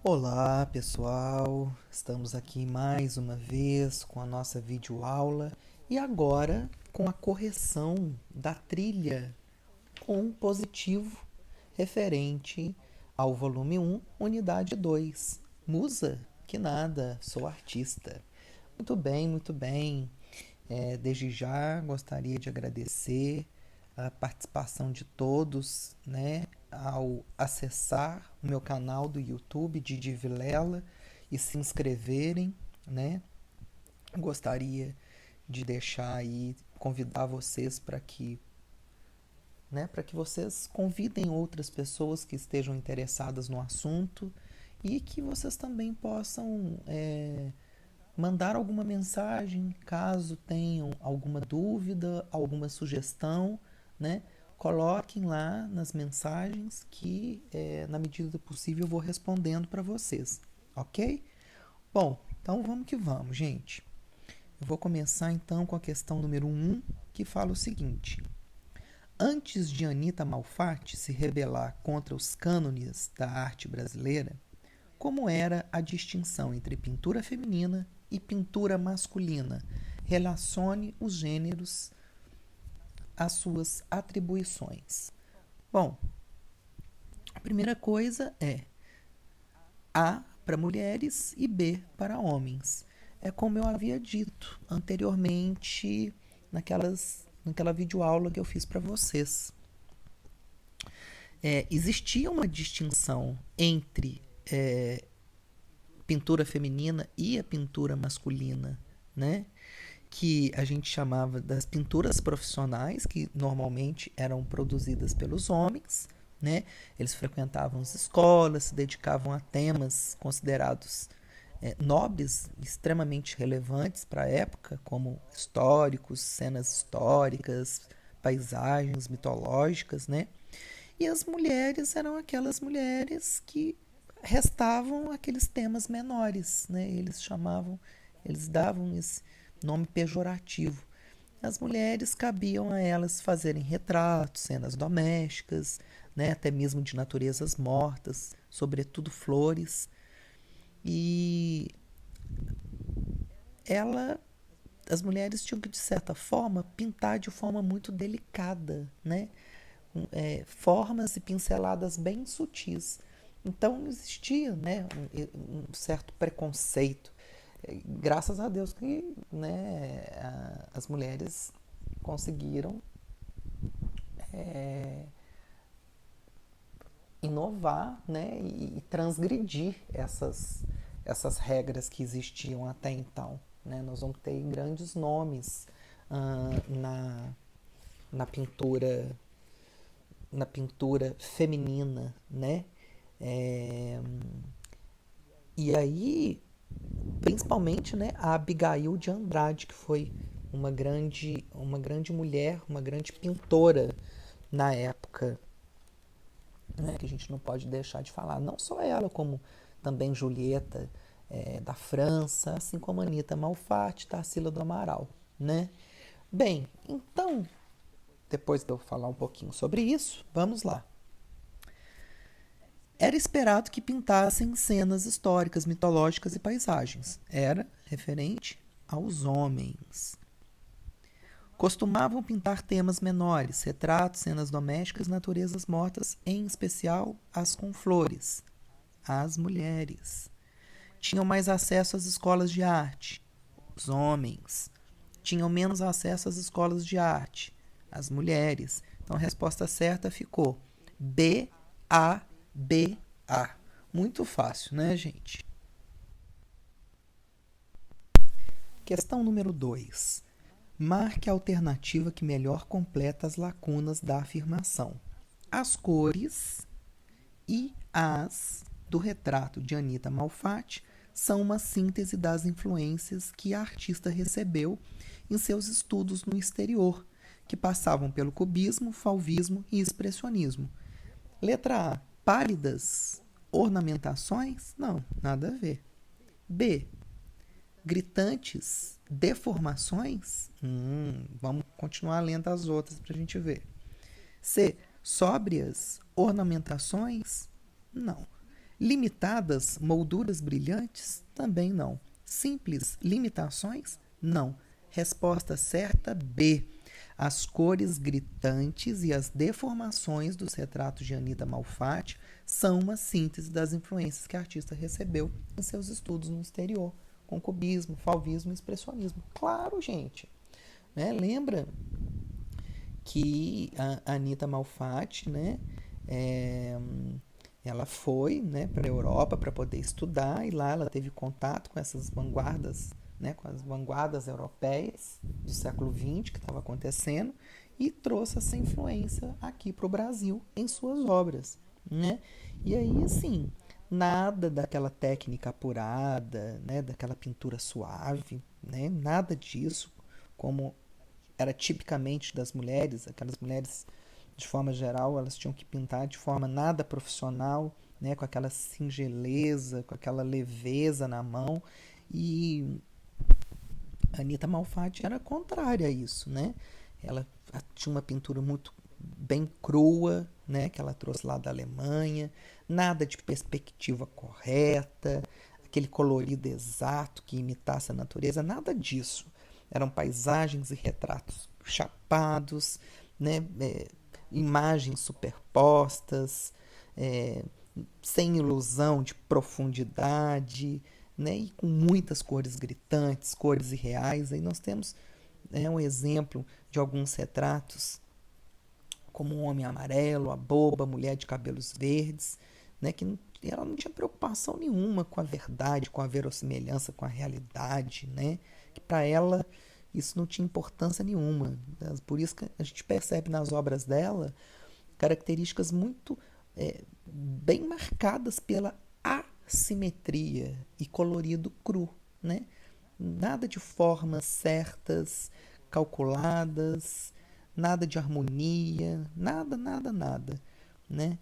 Olá pessoal, estamos aqui mais uma vez com a nossa videoaula e agora com a correção da trilha compositivo referente ao volume 1, unidade 2. Musa? Que nada, sou artista. Muito bem, muito bem. Desde já gostaria de agradecer a participação de todos, né, ao acessar o meu canal do YouTube, Didi Vilela, e se inscreverem, né? Gostaria de deixar aí, convidar vocês para que vocês convidem outras pessoas que estejam interessadas no assunto e que vocês também possam mandar alguma mensagem caso tenham alguma dúvida, alguma sugestão, né? Coloquem lá nas mensagens que, na medida do possível, eu vou respondendo para vocês, ok? Bom, então vamos que vamos, gente. Eu vou começar então com a questão número 1, que fala o seguinte: antes de Anita Malfatti se rebelar contra os cânones da arte brasileira, como era a distinção entre pintura feminina e pintura masculina? Relacione os gêneros às suas atribuições. Bom, a primeira coisa é A para mulheres e B para homens. É como eu havia dito anteriormente naquela videoaula que eu fiz para vocês. Existia uma distinção entre pintura feminina e a pintura masculina, né? Que a gente chamava das pinturas profissionais, que normalmente eram produzidas pelos homens, né? Eles frequentavam as escolas, se dedicavam a temas considerados nobres, extremamente relevantes para a época, como históricos, cenas históricas, paisagens mitológicas, né? E as mulheres eram aquelas mulheres que restavam aqueles temas menores, né? Eles davam esse nome pejorativo. As mulheres cabiam a elas fazerem retratos, cenas domésticas, né? Até mesmo de naturezas mortas, sobretudo flores. E as mulheres tinham que, de certa forma, pintar de forma muito delicada, né? Formas e pinceladas bem sutis. Então existia, né, um certo preconceito. Graças a Deus que, né, as mulheres conseguiram inovar, né, e transgredir essas regras que existiam até então. Né? Nós vamos ter grandes nomes na, na pintura na pintura feminina, né? É, e aí, principalmente, né, a Abigail de Andrade, que foi uma grande mulher, uma grande pintora na época, né, que a gente não pode deixar de falar. Não só ela, como também Julieta da França, assim como Anita Malfatti, Tarsila do Amaral, né? Bem, então, depois de eu falar um pouquinho sobre isso, vamos lá. Era esperado que pintassem cenas históricas, mitológicas e paisagens. Era referente aos homens. Costumavam pintar temas menores, retratos, cenas domésticas, naturezas mortas, em especial as com flores. As mulheres. Tinham mais acesso às escolas de arte. Os homens. Tinham menos acesso às escolas de arte. As mulheres. Então a resposta certa ficou B, A, B, A. Muito fácil, né, gente? Questão número 2. Marque a alternativa que melhor completa as lacunas da afirmação. As cores e as do retrato de Anita Malfatti são uma síntese das influências que a artista recebeu em seus estudos no exterior, que passavam pelo cubismo, fauvismo e expressionismo. Letra A. Pálidas ornamentações? Não, nada a ver. B. Gritantes deformações? Vamos continuar lendo as outras para a gente ver. C. Sóbrias ornamentações? Não. Limitadas, molduras brilhantes? Também não. Simples, limitações? Não. Resposta certa, B. As cores gritantes e as deformações dos retratos de Anita Malfatti são uma síntese das influências que a artista recebeu em seus estudos no exterior, com cubismo, fauvismo e expressionismo. Claro, gente. Né? Lembra que a Anita Malfatti, né, é, ela foi, né, para a Europa para poder estudar e lá ela teve contato com essas vanguardas, né, com as vanguardas europeias do século XX que estava acontecendo e trouxe essa influência aqui para o Brasil em suas obras, né? E aí, assim, nada daquela técnica apurada, né, daquela pintura suave, né, nada disso, como era tipicamente das mulheres, aquelas mulheres, de forma geral, elas tinham que pintar de forma nada profissional, né, com aquela singeleza, com aquela leveza na mão. E a Anita Malfatti era contrária a isso, né? Ela tinha uma pintura muito bem crua, né, que ela trouxe lá da Alemanha, nada de perspectiva correta, aquele colorido exato que imitasse a natureza, nada disso. Eram paisagens e retratos chapados, né, imagens superpostas, é, sem ilusão de profundidade, né, e com muitas cores gritantes, cores irreais. Aí nós temos um exemplo de alguns retratos, como um homem amarelo, a boba, a mulher de cabelos verdes, né, que ela não tinha preocupação nenhuma com a verdade, com a verossimilhança, com a realidade, né, que para ela isso não tinha importância nenhuma. Por isso que a gente percebe nas obras dela características muito bem marcadas pela assimetria e colorido cru, né? Nada de formas certas, calculadas, nada de harmonia, nada, nada, nada, né?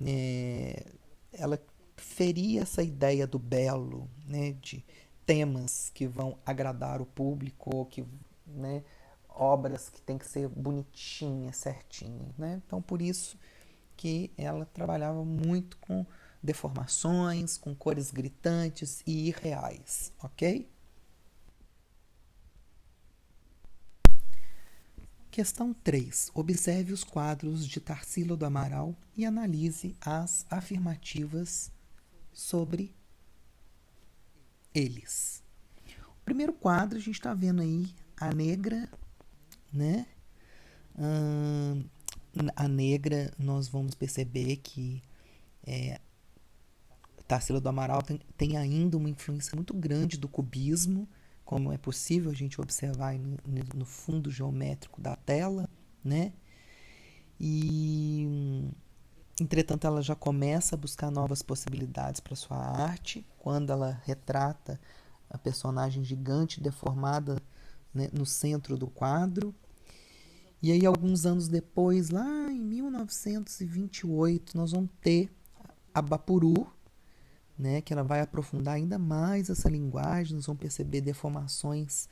É, ela feria essa ideia do belo, né? De temas que vão agradar o público, ou que, né? Obras que tem que ser bonitinhas, certinhas, né? Então, por isso que ela trabalhava muito com deformações, com cores gritantes e irreais, ok? Questão 3. Observe os quadros de Tarsila do Amaral e analise as afirmativas sobre eles. O primeiro quadro, a gente está vendo aí a negra, né? A negra, nós vamos perceber que Tarsila do Amaral tem ainda uma influência muito grande do cubismo, como é possível a gente observar no fundo geométrico da tela, né? E, entretanto, ela já começa a buscar novas possibilidades para sua arte, quando ela retrata a personagem gigante deformada, né, no centro do quadro. E aí, alguns anos depois, lá em 1928, nós vamos ter a Bapuru, né, que ela vai aprofundar ainda mais essa linguagem, nós vamos perceber deformações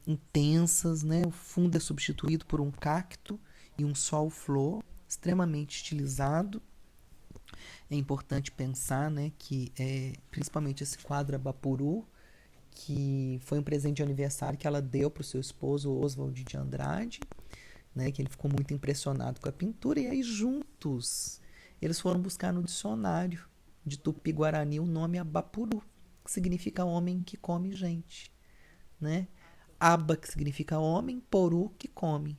intensas, né? O fundo é substituído por um cacto e um sol-flor extremamente estilizado. É importante pensar, né, que principalmente esse quadro Abapuru, que foi um presente de aniversário que ela deu para o seu esposo Oswald de Andrade, né, que ele ficou muito impressionado com a pintura, e aí juntos eles foram buscar no dicionário de Tupi-Guarani o nome Abapuru, que significa homem que come gente, né? Aba, que significa homem, Poru, que come.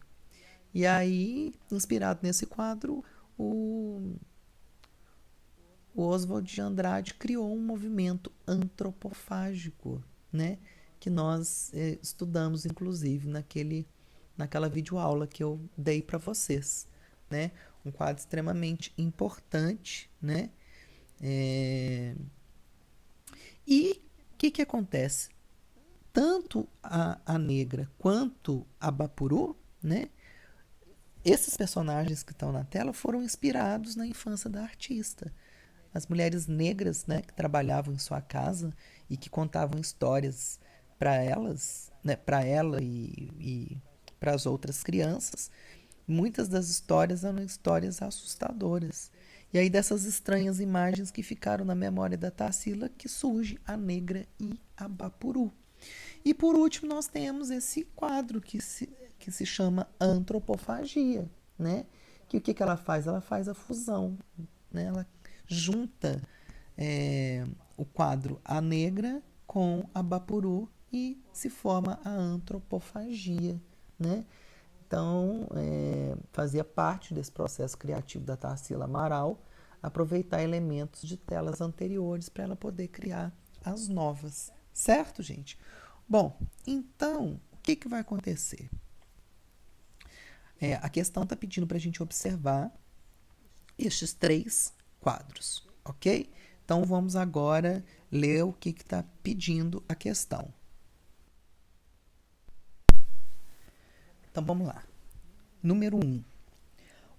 E aí, inspirado nesse quadro, o Oswald de Andrade criou um movimento antropofágico, né? Que nós estudamos, inclusive, naquela videoaula que eu dei para vocês, né? Um quadro extremamente importante, né? E o que acontece? Tanto a negra quanto a Bapuru, né? Esses personagens que estão na tela foram inspirados na infância da artista. As mulheres negras, né, que trabalhavam em sua casa e que contavam histórias para elas, né, para ela e para as outras crianças. Muitas das histórias eram histórias assustadoras. E aí dessas estranhas imagens que ficaram na memória da Tarsila que surge a Negra e a Bapuru. E por último nós temos esse quadro que se chama Antropofagia, né? Que o que ela faz? Ela faz a fusão, né? Ela junta o quadro A Negra com a Bapuru e se forma a antropofagia, né? Então, fazia parte desse processo criativo da Tarsila Amaral aproveitar elementos de telas anteriores para ela poder criar as novas. Certo, gente? Bom, então, o que vai acontecer? A questão está pedindo para a gente observar estes 3 quadros, ok? Então, vamos agora ler o que está pedindo a questão. Então, vamos lá. Número 1.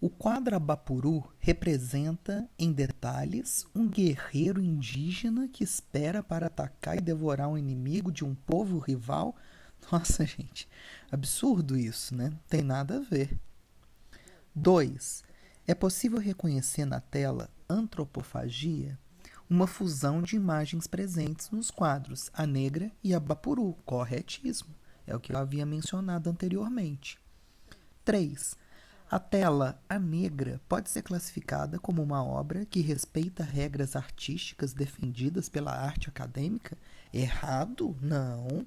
O quadro Bapuru representa, em detalhes, um guerreiro indígena que espera para atacar e devorar um inimigo de um povo rival. Nossa, gente, absurdo isso, né? Não tem nada a ver. 2. É possível reconhecer na tela antropofagia uma fusão de imagens presentes nos quadros A Negra e a Bapuru. Corretíssimo. É o que eu havia mencionado anteriormente. 3. A tela A Negra pode ser classificada como uma obra que respeita regras artísticas defendidas pela arte acadêmica? Errado? Não.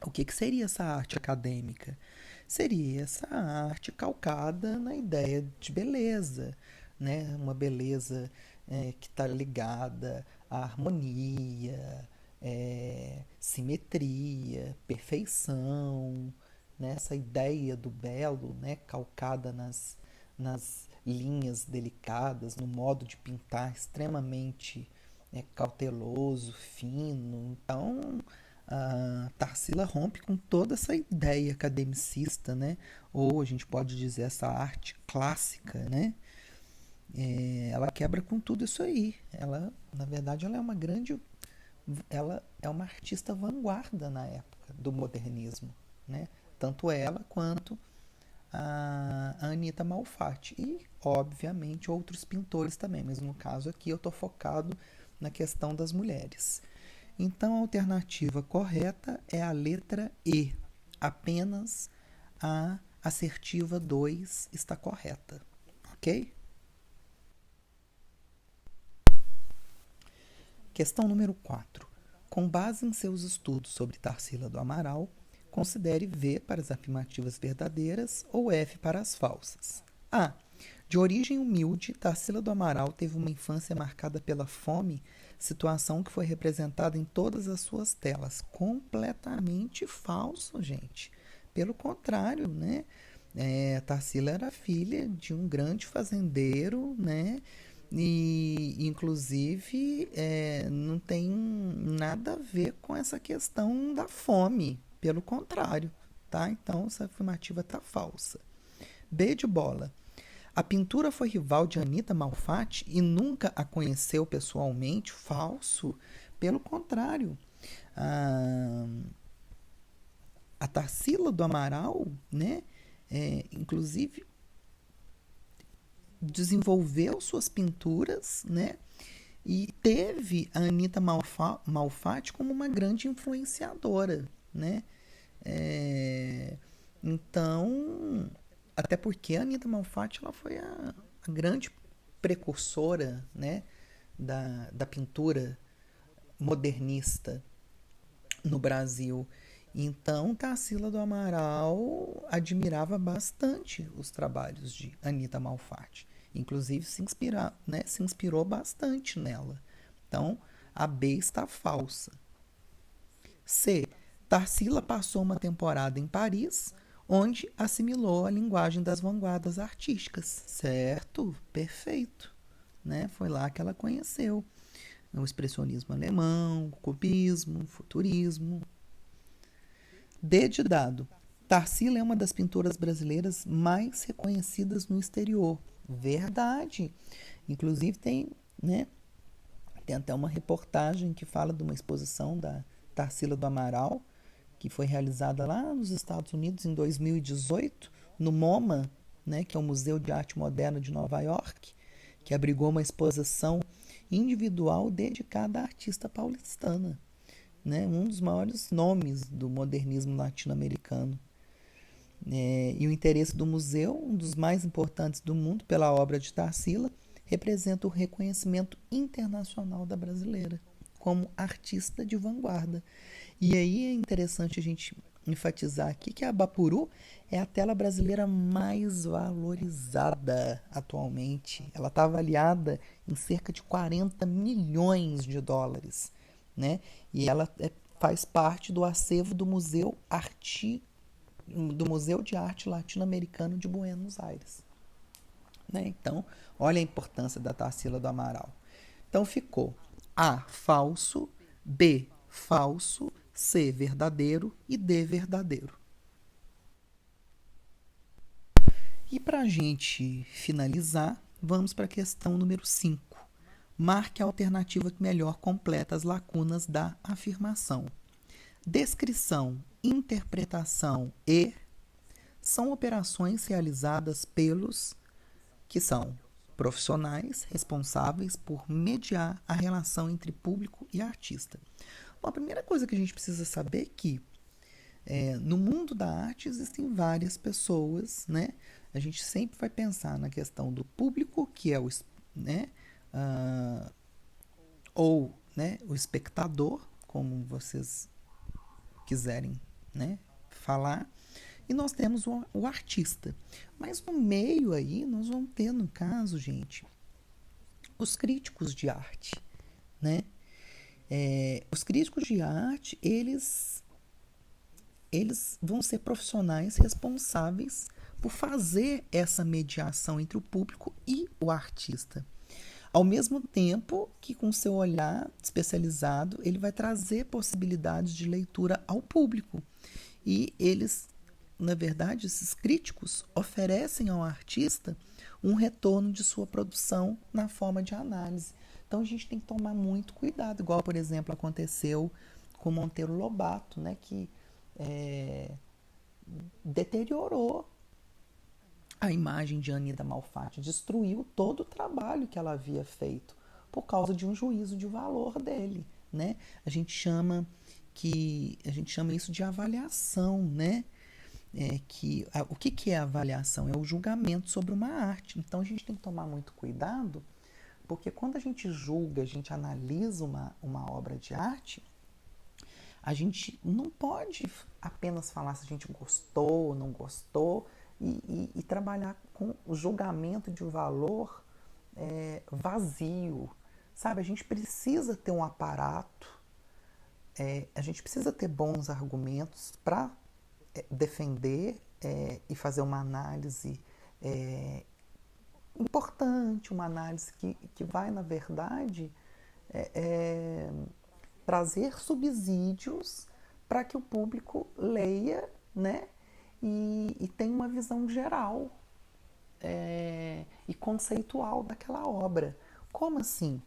O que seria essa arte acadêmica? Seria essa arte calcada na ideia de beleza, né? Uma beleza que está ligada à harmonia, simetria, perfeição, né? Essa ideia do belo, né? Calcada nas linhas delicadas, no modo de pintar extremamente cauteloso, fino. Então, a Tarsila rompe com toda essa ideia academicista, né? Ou a gente pode dizer essa arte clássica, né? Ela quebra com tudo isso aí. Ela, na verdade, ela é uma artista vanguarda na época do modernismo, né? Tanto ela quanto a Anita Malfatti e, obviamente, outros pintores também, mas no caso aqui eu estou focado na questão das mulheres. Então a alternativa correta é a letra E. Apenas a assertiva 2 está correta, ok? Questão número 4. Com base em seus estudos sobre Tarsila do Amaral, considere V para as afirmativas verdadeiras ou F para as falsas. A. De origem humilde, Tarsila do Amaral teve uma infância marcada pela fome, situação que foi representada em todas as suas telas. Completamente falso, gente. Pelo contrário, né? Tarsila era filha de um grande fazendeiro, né? E, inclusive, não tem nada a ver com essa questão da fome. Pelo contrário, tá? Então, essa afirmativa está falsa. B de bola. A pintura foi rival de Anita Malfatti e nunca a conheceu pessoalmente? Falso. Pelo contrário. A Tarsila do Amaral, né? Inclusive, desenvolveu suas pinturas, né? E teve a Anita Malfatti como uma grande influenciadora, né? Então, até porque a Anita Malfatti ela foi a grande precursora, né, da pintura modernista no Brasil. Então, Tarsila do Amaral admirava bastante os trabalhos de Anita Malfatti. Inclusive, se inspirou bastante nela. Então, a B está falsa. C. Tarsila passou uma temporada em Paris, onde assimilou a linguagem das vanguardas artísticas. Certo? Perfeito. Né? Foi lá que ela conheceu o expressionismo alemão, o cubismo, o futurismo. D de dado. Tarsila é uma das pintoras brasileiras mais reconhecidas no exterior. Verdade. Inclusive tem até uma reportagem que fala de uma exposição da Tarsila do Amaral, que foi realizada lá nos Estados Unidos em 2018, no MoMA, né, que é o Museu de Arte Moderna de Nova York, que abrigou uma exposição individual dedicada à artista paulistana, né? Um dos maiores nomes do modernismo latino-americano. E o interesse do museu, um dos mais importantes do mundo pela obra de Tarsila, representa o reconhecimento internacional da brasileira como artista de vanguarda. E aí é interessante a gente enfatizar aqui que a Bapuru é a tela brasileira mais valorizada atualmente. Ela está avaliada em cerca de 40 milhões de dólares, né? E ela faz parte do acervo do Museu de Arte Latino-Americano de Buenos Aires. Né? Então, olha a importância da Tarsila do Amaral. Então ficou A, falso, B, falso, C, verdadeiro e D, verdadeiro. E para a gente finalizar, vamos para a questão número 5. Marque a alternativa que melhor completa as lacunas da afirmação. Descrição, interpretação e são operações realizadas pelos que são profissionais responsáveis por mediar a relação entre público e artista. Bom, a primeira coisa que a gente precisa saber é que no mundo da arte existem várias pessoas, né? A gente sempre vai pensar na questão do público, que é o, né, ou né, o espectador, como vocês quiserem, né, falar, e nós temos o artista. Mas no meio aí, nós vamos ter, no caso, gente, os críticos de arte, né? Os críticos de arte, eles vão ser profissionais responsáveis por fazer essa mediação entre o público e o artista. Ao mesmo tempo que, com seu olhar especializado, ele vai trazer possibilidades de leitura ao público. E eles, na verdade, esses críticos oferecem ao artista um retorno de sua produção na forma de análise. Então a gente tem que tomar muito cuidado, igual, por exemplo, aconteceu com Monteiro Lobato, né, que deteriorou a imagem de Anida Malfatti, destruiu todo o trabalho que ela havia feito por causa de um juízo de valor dele, né? A gente chama isso de avaliação, né? O que é a avaliação? É o julgamento sobre uma arte. Então a gente tem que tomar muito cuidado, porque quando a gente julga, a gente analisa uma obra de arte, a gente não pode apenas falar se a gente gostou ou não gostou e trabalhar com o julgamento de valor vazio, sabe? A gente precisa ter um aparato, a gente precisa ter bons argumentos para defender e fazer uma análise importante, uma análise que vai, na verdade, trazer subsídios para que o público leia, né, e tenha uma visão geral e conceitual daquela obra. Como assim?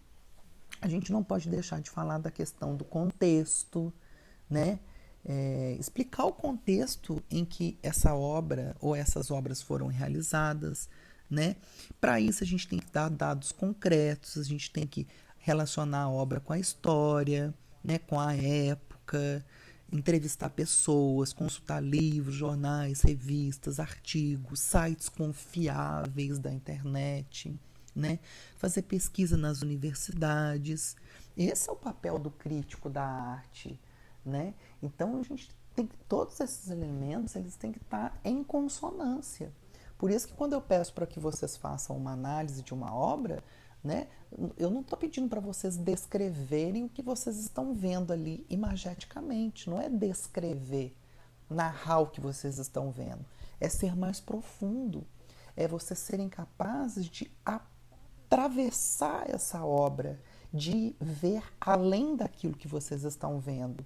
A gente não pode deixar de falar da questão do contexto, né? Explicar o contexto em que essa obra ou essas obras foram realizadas, né? Para isso a gente tem que dar dados concretos, a gente tem que relacionar a obra com a história, né? Com a época, entrevistar pessoas, consultar livros, jornais, revistas, artigos, sites confiáveis da internet, né? Fazer pesquisa nas universidades. Esse é o papel do crítico da arte, né? Então a gente tem que, todos esses elementos eles têm que estar em consonância. Por isso que quando eu peço para que vocês façam uma análise de uma obra, né, eu não estou pedindo para vocês descreverem o que vocês estão vendo ali imageticamente. Não é descrever, narrar o que vocês estão vendo. É ser mais profundo. É vocês serem capazes de atravessar essa obra, de ver além daquilo que vocês estão vendo.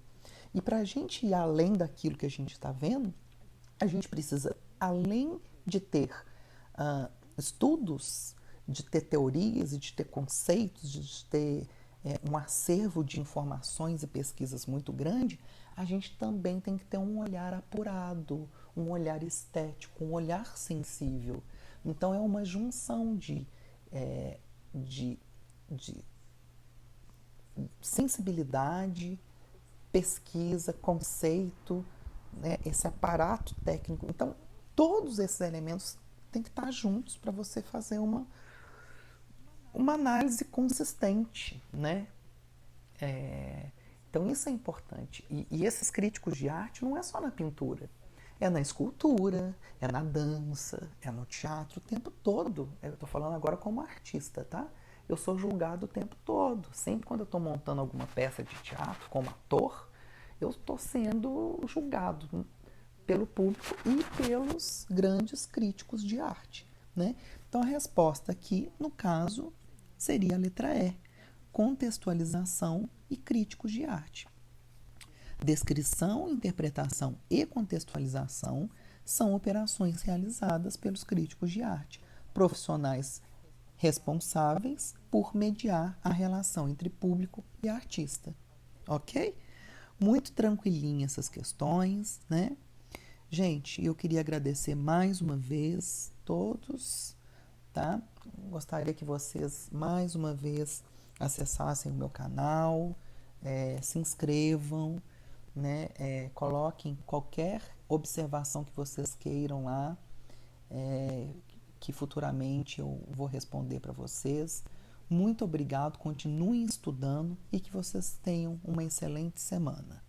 E para a gente ir além daquilo que a gente está vendo, a gente precisa, além de ter estudos, de ter teorias e de ter conceitos, de ter um acervo de informações e pesquisas muito grande, a gente também tem que ter um olhar apurado, um olhar estético, um olhar sensível. Então é uma junção de de, de sensibilidade, pesquisa, conceito, né, esse aparato técnico. Então, todos esses elementos têm que estar juntos para você fazer uma análise consistente, né? Então, isso é importante. E esses críticos de arte não é só na pintura, é na escultura, é na dança, é no teatro, o tempo todo. Eu estou falando agora como artista, tá? Eu sou julgado o tempo todo. Sempre quando eu estou montando alguma peça de teatro como ator, eu estou sendo julgado pelo público e pelos grandes críticos de arte, né? Então a resposta aqui, no caso, seria a letra E, contextualização e críticos de arte. Descrição, interpretação e contextualização são operações realizadas pelos críticos de arte, profissionais responsáveis por mediar a relação entre público e artista. Ok? Muito tranquilinha essas questões, né? Gente, eu queria agradecer mais uma vez todos, tá? Gostaria que vocês mais uma vez acessassem o meu canal, se inscrevam, né? Coloquem qualquer observação que vocês queiram lá, que futuramente eu vou responder para vocês. Muito obrigado, continuem estudando e que vocês tenham uma excelente semana.